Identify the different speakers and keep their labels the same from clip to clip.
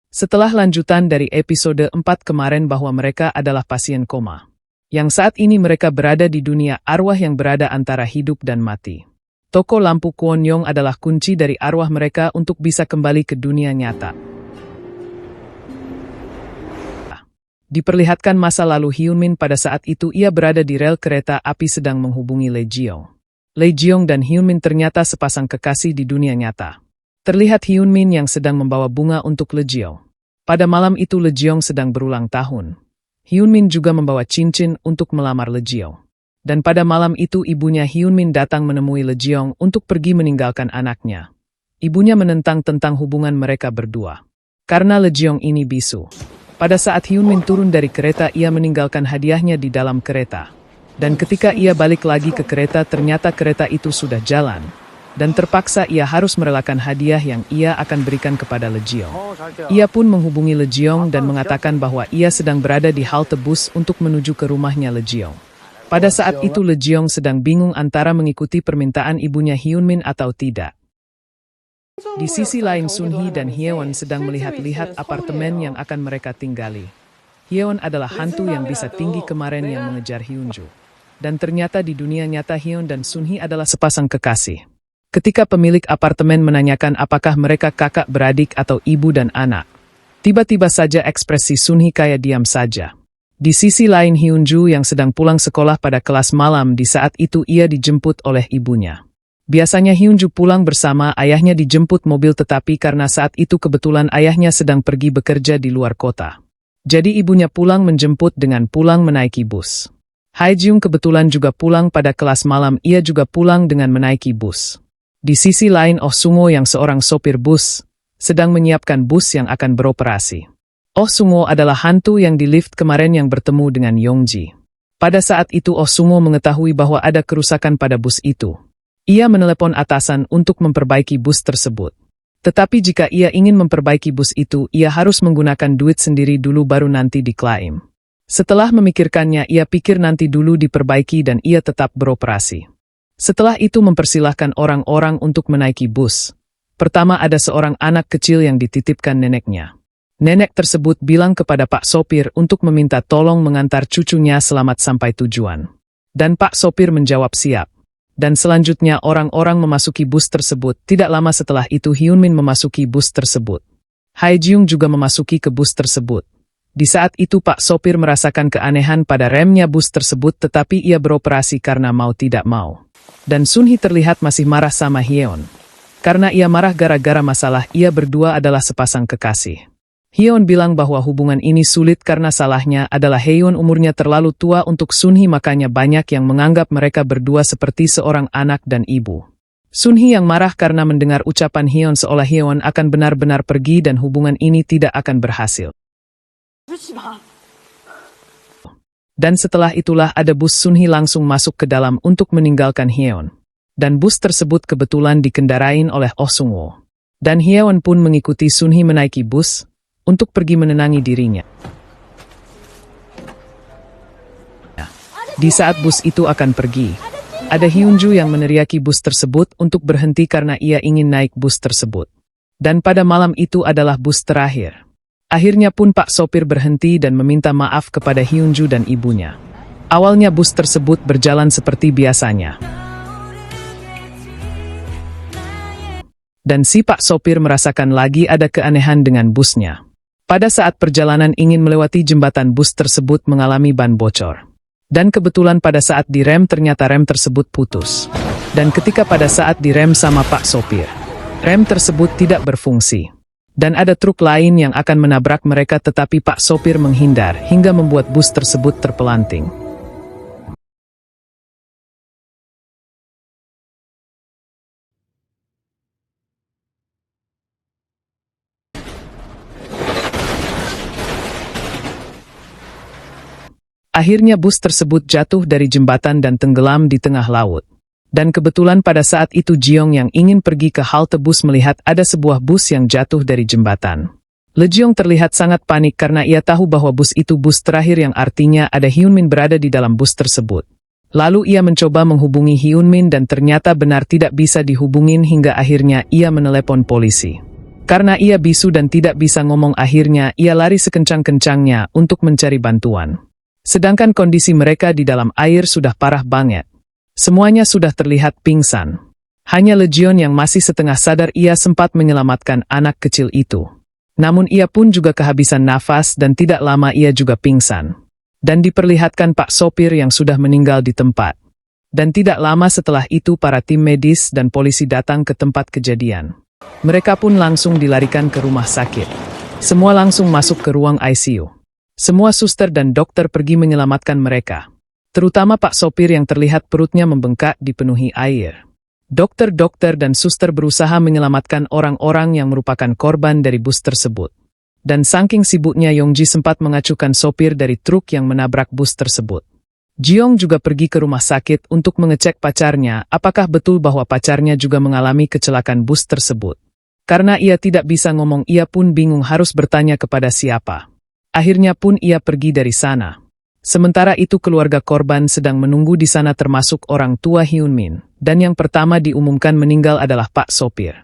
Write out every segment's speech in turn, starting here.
Speaker 1: Setelah lanjutan dari episode 4 kemarin bahwa mereka adalah pasien koma. Yang saat ini mereka berada di dunia arwah yang berada antara hidup dan mati. Toko lampu Kwon Yong adalah kunci dari arwah mereka untuk bisa kembali ke dunia nyata. Diperlihatkan masa lalu Hyunmin pada saat itu ia berada di rel kereta api sedang menghubungi Lee Jeong. Lee Jeong dan Hyunmin ternyata sepasang kekasih di dunia nyata. Terlihat Hyunmin yang sedang membawa bunga untuk Lee Jeong. Pada malam itu Lee Jeong sedang berulang tahun. Hyunmin juga membawa cincin untuk melamar Lee Jeong. Dan pada malam itu ibunya Hyunmin datang menemui Lee Jeong untuk pergi meninggalkan anaknya. Ibunya menentang tentang hubungan mereka berdua. Karena Lee Jeong ini bisu. Pada saat Hyunmin turun dari kereta ia meninggalkan hadiahnya di dalam kereta. Dan ketika ia balik lagi ke kereta ternyata kereta itu sudah jalan. Dan terpaksa ia harus merelakan hadiah yang ia akan berikan kepada Lee Jeong. Ia pun menghubungi Lee Jeong dan mengatakan bahwa ia sedang berada di halte bus untuk menuju ke rumahnya Lee Jeong. Pada saat itu Lee Jeong sedang bingung antara mengikuti permintaan ibunya Hyunmin atau tidak. Di sisi lain Sun Hee dan Hyeon sedang melihat-lihat apartemen yang akan mereka tinggali. Hyeon adalah hantu yang bisa tinggi kemarin yang mengejar Hyunju. Dan ternyata di dunia nyata Hyeon dan Sun Hee adalah sepasang kekasih. Ketika pemilik apartemen menanyakan apakah mereka kakak beradik atau ibu dan anak, tiba-tiba saja ekspresi Sun Hee kayak diam saja. Di sisi lain Hyunju yang sedang pulang sekolah pada kelas malam di saat itu ia dijemput oleh ibunya. Biasanya Hyunju pulang bersama ayahnya dijemput mobil tetapi karena saat itu kebetulan ayahnya sedang pergi bekerja di luar kota. Jadi ibunya pulang menjemput dengan pulang menaiki bus. Haejung kebetulan juga pulang pada kelas malam ia juga pulang dengan menaiki bus. Di sisi lain Oh Sungo yang seorang sopir bus, sedang menyiapkan bus yang akan beroperasi. Oh Sungo adalah hantu yang di lift kemarin yang bertemu dengan Yongji. Pada saat itu Oh Sungo mengetahui bahwa ada kerusakan pada bus itu. Ia menelepon atasan untuk memperbaiki bus tersebut. Tetapi jika ia ingin memperbaiki bus itu, ia harus menggunakan duit sendiri dulu baru nanti diklaim. Setelah memikirkannya, ia pikir nanti dulu diperbaiki dan ia tetap beroperasi. Setelah itu mempersilahkan orang-orang untuk menaiki bus. Pertama ada seorang anak kecil yang dititipkan neneknya. Nenek tersebut bilang kepada Pak Sopir untuk meminta tolong mengantar cucunya selamat sampai tujuan. Dan Pak Sopir menjawab siap. Dan selanjutnya orang-orang memasuki bus tersebut. Tidak lama setelah itu Hyunmin memasuki bus tersebut. Haejung juga memasuki ke bus tersebut. Di saat itu Pak Sopir merasakan keanehan pada remnya bus tersebut tetapi ia beroperasi karena mau tidak mau. Dan Sun Hee terlihat masih marah sama Hyeon. Karena ia marah gara-gara masalah ia berdua adalah sepasang kekasih. Hyeon bilang bahwa hubungan ini sulit karena salahnya adalah Hyeon umurnya terlalu tua untuk Sun Hee makanya banyak yang menganggap mereka berdua seperti seorang anak dan ibu. Sun Hee yang marah karena mendengar ucapan Hyeon seolah Hyeon akan benar-benar pergi dan hubungan ini tidak akan berhasil. Dan setelah itulah ada bus Sun Hee langsung masuk ke dalam untuk meninggalkan Hyeon. Dan bus tersebut kebetulan dikendarain oleh Oh Sung-woo. Dan Hyeon pun mengikuti Sun Hee menaiki bus untuk pergi menenangi dirinya. Di saat bus itu akan pergi, ada Hyunju yang meneriaki bus tersebut untuk berhenti karena ia ingin naik bus tersebut. Dan pada malam itu adalah bus terakhir. Akhirnya pun Pak Sopir berhenti dan meminta maaf kepada Hyunju dan ibunya. Awalnya bus tersebut berjalan seperti biasanya. Dan si Pak Sopir merasakan lagi ada keanehan dengan busnya. Pada saat perjalanan ingin melewati jembatan bus tersebut mengalami ban bocor. Dan kebetulan pada saat direm ternyata rem tersebut putus. Dan ketika pada saat direm sama Pak Sopir, rem tersebut tidak berfungsi. Dan ada truk lain yang akan menabrak mereka tetapi Pak Sopir menghindar hingga membuat bus tersebut terpelanting. Akhirnya bus tersebut jatuh dari jembatan dan tenggelam di tengah laut. Dan kebetulan pada saat itu Jeong yang ingin pergi ke halte bus melihat ada sebuah bus yang jatuh dari jembatan. Lee Jeong terlihat sangat panik karena ia tahu bahwa bus itu bus terakhir yang artinya ada Hyunmin berada di dalam bus tersebut. Lalu ia mencoba menghubungi Hyunmin dan ternyata benar tidak bisa dihubungin hingga akhirnya ia menelepon polisi. Karena ia bisu dan tidak bisa ngomong, akhirnya ia lari sekencang-kencangnya untuk mencari bantuan. Sedangkan kondisi mereka di dalam air sudah parah banget. Semuanya sudah terlihat pingsan. Hanya Legion yang masih setengah sadar. Ia sempat menyelamatkan anak kecil itu. Namun ia pun juga kehabisan nafas dan tidak lama ia juga pingsan. Dan diperlihatkan Pak sopir yang sudah meninggal di tempat. Dan tidak lama setelah itu para tim medis dan polisi datang ke tempat kejadian. Mereka pun langsung dilarikan ke rumah sakit. Semua langsung masuk ke ruang ICU. Semua suster dan dokter pergi menyelamatkan mereka. Terutama Pak sopir yang terlihat perutnya membengkak dipenuhi air. Dokter-dokter dan suster berusaha menyelamatkan orang-orang yang merupakan korban dari bus tersebut. Dan saking sibuknya Yongji sempat mengacukan sopir dari truk yang menabrak bus tersebut. Jiong juga pergi ke rumah sakit untuk mengecek pacarnya apakah betul bahwa pacarnya juga mengalami kecelakaan bus tersebut. Karena ia tidak bisa ngomong, ia pun bingung harus bertanya kepada siapa. Akhirnya pun ia pergi dari sana. Sementara itu keluarga korban sedang menunggu di sana termasuk orang tua Hyun Min. Dan yang pertama diumumkan meninggal adalah Pak sopir.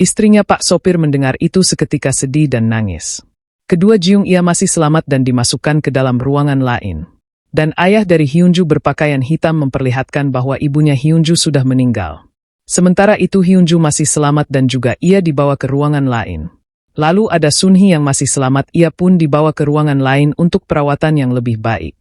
Speaker 1: Istrinya Pak sopir mendengar itu seketika sedih dan nangis. Kedua Jiung ia masih selamat dan dimasukkan ke dalam ruangan lain. Dan ayah dari Hyunju berpakaian hitam memperlihatkan bahwa ibunya Hyunju sudah meninggal. Sementara itu Hyunju masih selamat dan juga ia dibawa ke ruangan lain. Lalu ada Sunhee yang masih selamat, ia pun dibawa ke ruangan lain untuk perawatan yang lebih baik.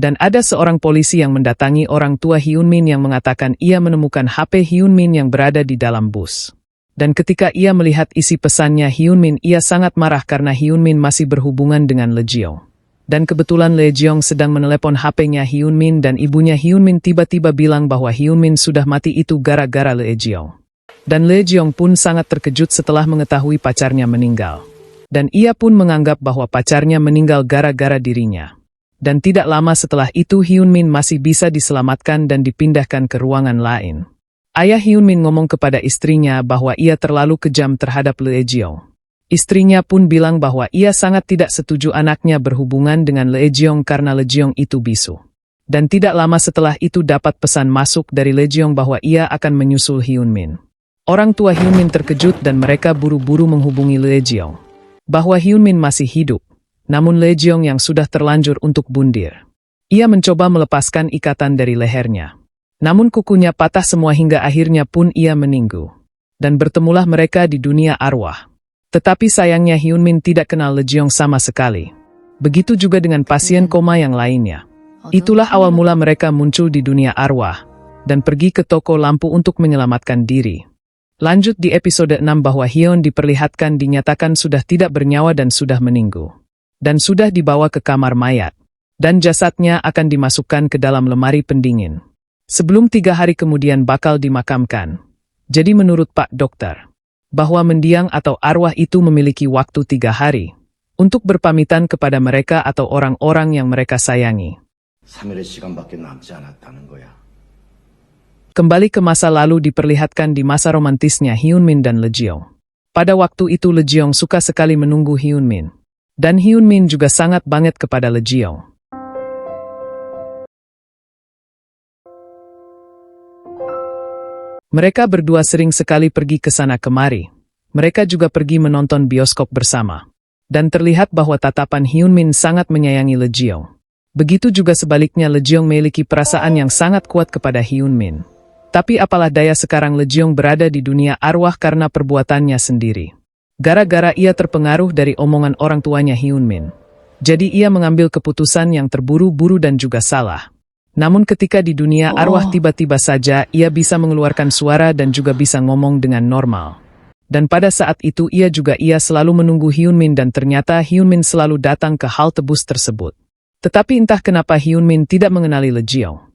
Speaker 1: Dan ada seorang polisi yang mendatangi orang tua Hyun Min yang mengatakan ia menemukan HP Hyun Min yang berada di dalam bus. Dan ketika ia melihat isi pesannya Hyun Min, ia sangat marah karena Hyun Min masih berhubungan dengan Lejeong. Dan kebetulan Lejeong sedang menelepon HP-nya Hyun Min dan ibunya Hyun Min tiba-tiba bilang bahwa Hyun Min sudah mati itu gara-gara Lejeong. Dan Lejeong pun sangat terkejut setelah mengetahui pacarnya meninggal. Dan ia pun menganggap bahwa pacarnya meninggal gara-gara dirinya. Dan tidak lama setelah itu Hyun Min masih bisa diselamatkan dan dipindahkan ke ruangan lain. Ayah Hyun Min ngomong kepada istrinya bahwa ia terlalu kejam terhadap Lejeong. Istrinya pun bilang bahwa ia sangat tidak setuju anaknya berhubungan dengan Lejeong karena Lejeong itu bisu. Dan tidak lama setelah itu dapat pesan masuk dari Lejeong bahwa ia akan menyusul Hyun Min. Orang tua Hyun Min terkejut dan mereka buru-buru menghubungi Lejeong. Bahwa Hyun Min masih hidup, namun Lejeong yang sudah terlanjur untuk bundir. Ia mencoba melepaskan ikatan dari lehernya. Namun kukunya patah semua hingga akhirnya pun ia meninggal. Dan bertemulah mereka di dunia arwah. Tetapi sayangnya Hyun Min tidak kenal Lejeong sama sekali. Begitu juga dengan pasien koma yang lainnya. Itulah awal mula mereka muncul di dunia arwah. Dan pergi ke toko lampu untuk menyelamatkan diri. Lanjut di episode 6 bahwa Hyun diperlihatkan dinyatakan sudah tidak bernyawa dan sudah meninggal. Dan sudah dibawa ke kamar mayat. Dan jasadnya akan dimasukkan ke dalam lemari pendingin. Sebelum 3 hari kemudian bakal dimakamkan. Jadi menurut Pak Dokter, bahwa mendiang atau arwah itu memiliki waktu 3 hari untuk berpamitan kepada mereka atau orang-orang yang mereka sayangi. Kembali ke masa lalu diperlihatkan di masa romantisnya Hyun Min dan Lejeong. Pada waktu itu Lejeong suka sekali menunggu Hyun Min. Dan Hyun Min juga sangat banget kepada Lejeong. Mereka berdua sering sekali pergi ke sana kemari. Mereka juga pergi menonton bioskop bersama. Dan terlihat bahwa tatapan Hyun Min sangat menyayangi Lejeong. Begitu juga sebaliknya Lejeong memiliki perasaan yang sangat kuat kepada Hyun Min. Tapi apalah daya sekarang Lejeong berada di dunia arwah karena perbuatannya sendiri. Gara-gara ia terpengaruh dari omongan orang tuanya Hyun Min. Jadi ia mengambil keputusan yang terburu-buru dan juga salah. Namun ketika di dunia arwah tiba-tiba saja ia bisa mengeluarkan suara dan juga bisa ngomong dengan normal. Dan pada saat itu ia selalu menunggu Hyun Min dan ternyata Hyun Min selalu datang ke halte bus tersebut. Tetapi entah kenapa Hyun Min tidak mengenali Lejeong.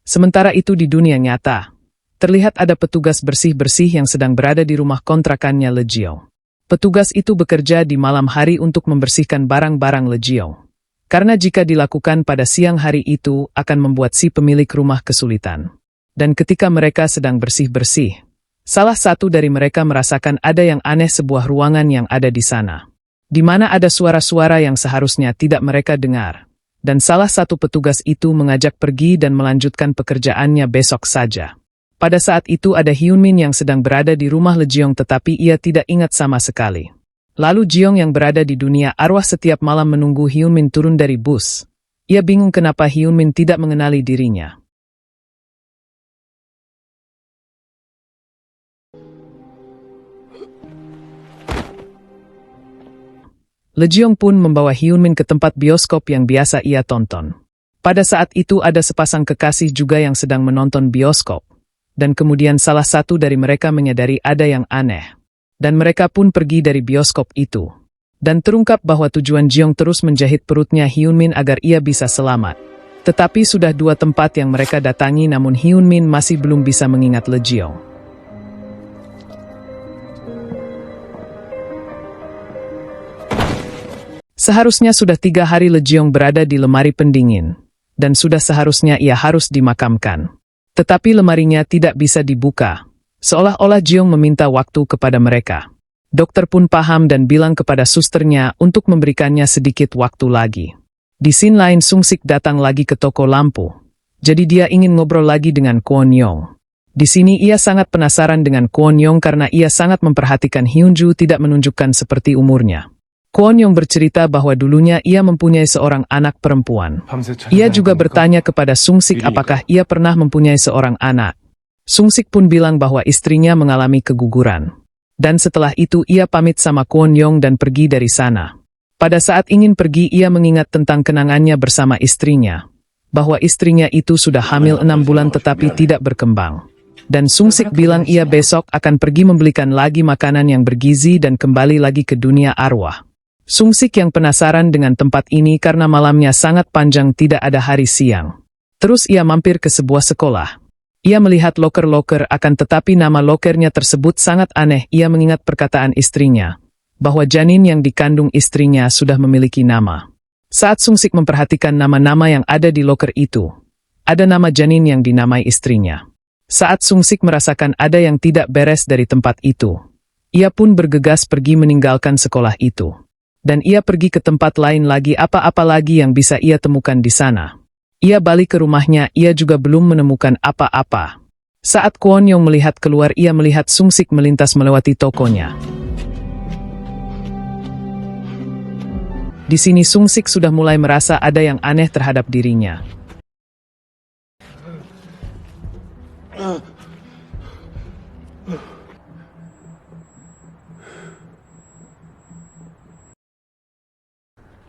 Speaker 1: Sementara itu di dunia nyata, terlihat ada petugas bersih-bersih yang sedang berada di rumah kontrakannya Lejeong. Petugas itu bekerja di malam hari untuk membersihkan barang-barang Lejeong. Karena jika dilakukan pada siang hari itu akan membuat si pemilik rumah kesulitan. Dan ketika mereka sedang bersih-bersih, salah satu dari mereka merasakan ada yang aneh sebuah ruangan yang ada di sana. Di mana ada suara-suara yang seharusnya tidak mereka dengar. Dan salah satu petugas itu mengajak pergi dan melanjutkan pekerjaannya besok saja. Pada saat itu ada Hyunmin yang sedang berada di rumah Lejeong tetapi ia tidak ingat sama sekali. Lalu Jeong yang berada di dunia arwah setiap malam menunggu Hyunmin turun dari bus. Ia bingung kenapa Hyunmin tidak mengenali dirinya. Lejeong pun membawa Hyunmin ke tempat bioskop yang biasa ia tonton. Pada saat itu ada sepasang kekasih juga yang sedang menonton bioskop. Dan kemudian salah satu dari mereka menyadari ada yang aneh. Dan mereka pun pergi dari bioskop itu. Dan terungkap bahwa tujuan Jeong terus menjahit perutnya Hyunmin agar ia bisa selamat. Tetapi sudah 2 tempat yang mereka datangi namun Hyunmin masih belum bisa mengingat Lejeong. Seharusnya sudah 3 hari Lejeong berada di lemari pendingin. Dan sudah seharusnya ia harus dimakamkan. Tetapi lemarinya tidak bisa dibuka. Seolah-olah Jeong meminta waktu kepada mereka. Dokter pun paham dan bilang kepada susternya untuk memberikannya sedikit waktu lagi. Di scene lain Sung-sik datang lagi ke toko lampu. Jadi dia ingin ngobrol lagi dengan Kwon Young. Di sini ia sangat penasaran dengan Kwon Young karena ia sangat memperhatikan Hyunju tidak menunjukkan seperti umurnya. Kwon Young bercerita bahwa dulunya ia mempunyai seorang anak perempuan. Ia juga bertanya kepada Sung-sik apakah ia pernah mempunyai seorang anak. Sung-sik pun bilang bahwa istrinya mengalami keguguran. Dan setelah itu ia pamit sama Kwon Young dan pergi dari sana. Pada saat ingin pergi ia mengingat tentang kenangannya bersama istrinya. Bahwa istrinya itu sudah hamil 6 bulan tetapi tidak berkembang. Dan Sung-sik bilang ia besok akan pergi membelikan lagi makanan yang bergizi dan kembali lagi ke dunia arwah. Sung-sik yang penasaran dengan tempat ini karena malamnya sangat panjang tidak ada hari siang. Terus ia mampir ke sebuah sekolah. Ia melihat loker-loker akan tetapi nama lokernya tersebut sangat aneh. Ia mengingat perkataan istrinya. Bahwa janin yang dikandung istrinya sudah memiliki nama. Saat Sung-sik memperhatikan nama-nama yang ada di loker itu. Ada nama janin yang dinamai istrinya. Saat Sung-sik merasakan ada yang tidak beres dari tempat itu. Ia pun bergegas pergi meninggalkan sekolah itu. Dan ia pergi ke tempat lain lagi apa-apa lagi yang bisa ia temukan di sana. Ia balik ke rumahnya, ia juga belum menemukan apa-apa. Saat Kwon Young melihat keluar ia melihat Sung-sik melintas melewati tokonya. Di sini Sung-sik sudah mulai merasa ada yang aneh terhadap dirinya.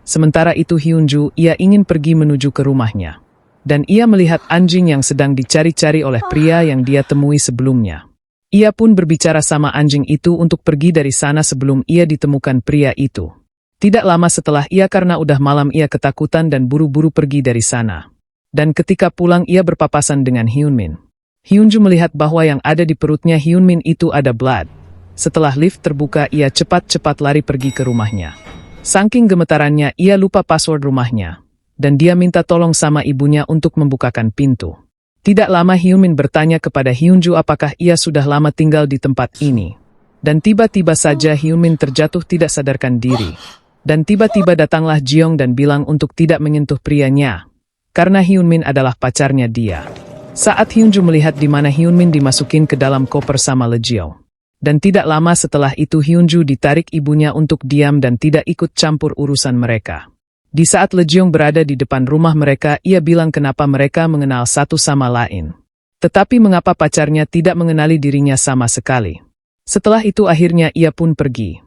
Speaker 1: Sementara itu Hyunju, ia ingin pergi menuju ke rumahnya. Dan ia melihat anjing yang sedang dicari-cari oleh pria yang dia temui sebelumnya. Ia pun berbicara sama anjing itu untuk pergi dari sana sebelum ia ditemukan pria itu. Tidak lama setelah ia karena udah malam ia ketakutan dan buru-buru pergi dari sana. Dan ketika pulang ia berpapasan dengan Hyunmin. Hyunju melihat bahwa yang ada di perutnya Hyunmin itu ada blood. Setelah lift terbuka ia cepat-cepat lari pergi ke rumahnya. Saking gemetarannya, ia lupa password rumahnya. Dan dia minta tolong sama ibunya untuk membukakan pintu. Tidak lama Hyunmin bertanya kepada Hyunju apakah ia sudah lama tinggal di tempat ini. Dan tiba-tiba saja Hyunmin terjatuh tidak sadarkan diri. Dan tiba-tiba datanglah Jeong dan bilang untuk tidak menyentuh prianya. Karena Hyunmin adalah pacarnya dia. Saat Hyunju melihat di mana Hyunmin dimasukin ke dalam koper sama Lejeong. Dan tidak lama setelah itu Hyunju ditarik ibunya untuk diam dan tidak ikut campur urusan mereka. Di saat Lejeong berada di depan rumah mereka, ia bilang kenapa mereka mengenal satu sama lain. Tetapi mengapa pacarnya tidak mengenali dirinya sama sekali. Setelah itu akhirnya ia pun pergi.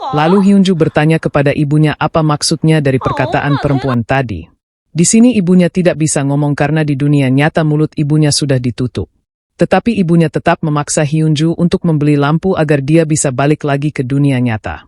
Speaker 1: Lalu Hyunju bertanya kepada ibunya apa maksudnya dari perkataan perempuan tadi. Di sini ibunya tidak bisa ngomong karena di dunia nyata mulut ibunya sudah ditutup. Tetapi ibunya tetap memaksa Hyunju untuk membeli lampu agar dia bisa balik lagi ke dunia nyata.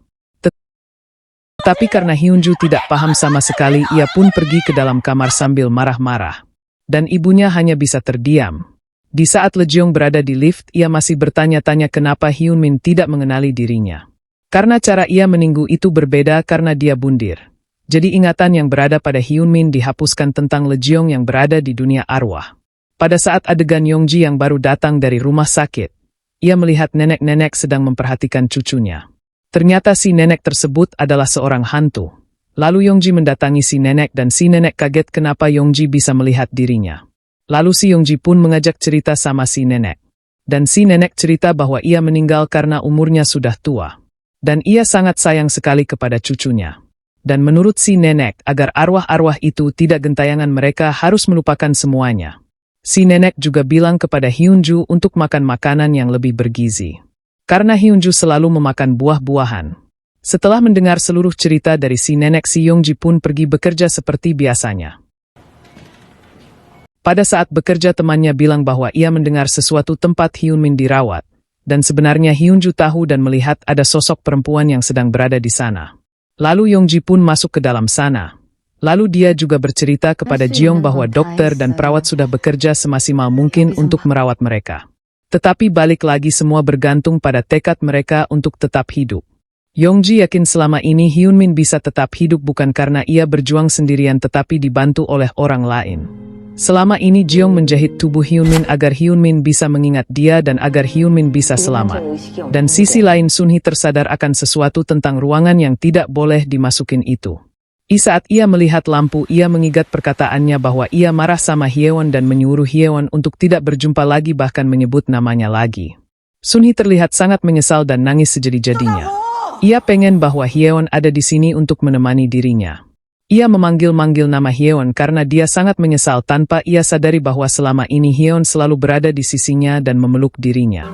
Speaker 1: Tetapi karena Hyunju tidak paham sama sekali, ia pun pergi ke dalam kamar sambil marah-marah. Dan ibunya hanya bisa terdiam. Di saat Lejeong berada di lift, ia masih bertanya-tanya kenapa Hyunmin tidak mengenali dirinya. Karena cara ia menunggu itu berbeda karena dia bundir. Jadi ingatan yang berada pada Hyunmin dihapuskan tentang Lejeong yang berada di dunia arwah. Pada saat adegan Yongji yang baru datang dari rumah sakit, ia melihat nenek-nenek sedang memperhatikan cucunya. Ternyata si nenek tersebut adalah seorang hantu. Lalu Yongji mendatangi si nenek dan si nenek kaget kenapa Yongji bisa melihat dirinya. Lalu si Yongji pun mengajak cerita sama si nenek. Dan si nenek cerita bahwa ia meninggal karena umurnya sudah tua. Dan ia sangat sayang sekali kepada cucunya. Dan menurut si nenek, agar arwah-arwah itu tidak gentayangan mereka harus melupakan semuanya. Si nenek juga bilang kepada Hyunju untuk makan makanan yang lebih bergizi. Karena Hyunju selalu memakan buah-buahan. Setelah mendengar seluruh cerita dari si nenek, si Yongji pun pergi bekerja seperti biasanya. Pada saat bekerja, temannya bilang bahwa ia mendengar sesuatu tempat Hyunmin dirawat. Dan sebenarnya Hyunju tahu dan melihat ada sosok perempuan yang sedang berada di sana. Lalu Yongji pun masuk ke dalam sana. Lalu dia juga bercerita kepada Jiong bahwa dokter dan perawat sudah bekerja semaksimal mungkin untuk merawat mereka. Tetapi balik lagi semua bergantung pada tekad mereka untuk tetap hidup. Yongji yakin selama ini Hyunmin bisa tetap hidup bukan karena ia berjuang sendirian tetapi dibantu oleh orang lain. Selama ini Jiong menjahit tubuh Hyunmin agar Hyunmin bisa mengingat dia dan agar Hyunmin bisa selamat. Dan sisi lain Sunhee tersadar akan sesuatu tentang ruangan yang tidak boleh dimasukin itu. Saat ia melihat lampu, ia mengingat perkataannya bahwa ia marah sama Hyewon dan menyuruh Hyewon untuk tidak berjumpa lagi bahkan menyebut namanya lagi. Sunhee terlihat sangat menyesal dan nangis sejadi-jadinya. Ia pengen bahwa Hyewon ada di sini untuk menemani dirinya. Ia memanggil-manggil nama Hyewon karena dia sangat menyesal tanpa ia sadari bahwa selama ini Hyewon selalu berada di sisinya dan memeluk dirinya.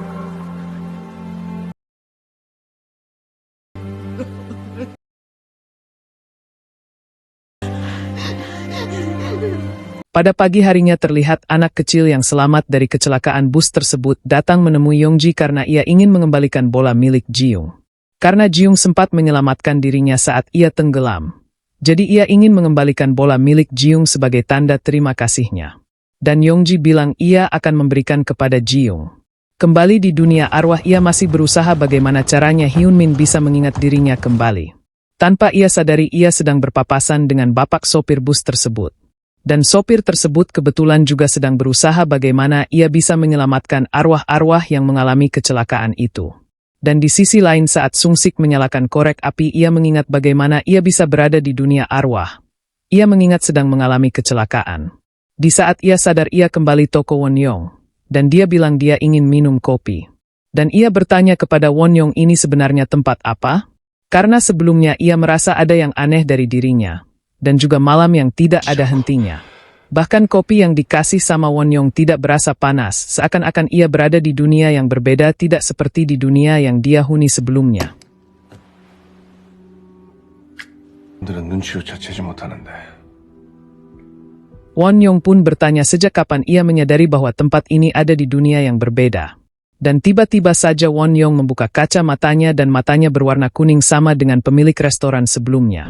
Speaker 1: Pada pagi harinya terlihat anak kecil yang selamat dari kecelakaan bus tersebut datang menemui Yongji karena ia ingin mengembalikan bola milik Jiung. Karena Jiung sempat menyelamatkan dirinya saat ia tenggelam. Jadi ia ingin mengembalikan bola milik Jiung sebagai tanda terima kasihnya. Dan Yongji bilang ia akan memberikan kepada Jiung. Kembali di dunia arwah, ia masih berusaha bagaimana caranya Hyunmin bisa mengingat dirinya kembali. Tanpa ia sadari ia sedang berpapasan dengan bapak sopir bus tersebut. Dan sopir tersebut kebetulan juga sedang berusaha bagaimana ia bisa menyelamatkan arwah-arwah yang mengalami kecelakaan itu. Dan di sisi lain saat Sungsik menyalakan korek api, ia mengingat bagaimana ia bisa berada di dunia arwah. Ia mengingat sedang mengalami kecelakaan. Di saat ia sadar ia kembali toko Wonyong. Dan dia bilang dia ingin minum kopi. Dan ia bertanya kepada Wonyong ini sebenarnya tempat apa? Karena sebelumnya ia merasa ada yang aneh dari dirinya. Dan juga malam yang tidak ada hentinya. Bahkan kopi yang dikasih sama Wonyong tidak berasa panas, seakan-akan ia berada di dunia yang berbeda tidak seperti di dunia yang dia huni sebelumnya. Wonyong pun bertanya sejak kapan ia menyadari bahwa tempat ini ada di dunia yang berbeda. Dan tiba-tiba saja Wonyong membuka kaca matanya dan matanya berwarna kuning sama dengan pemilik restoran sebelumnya.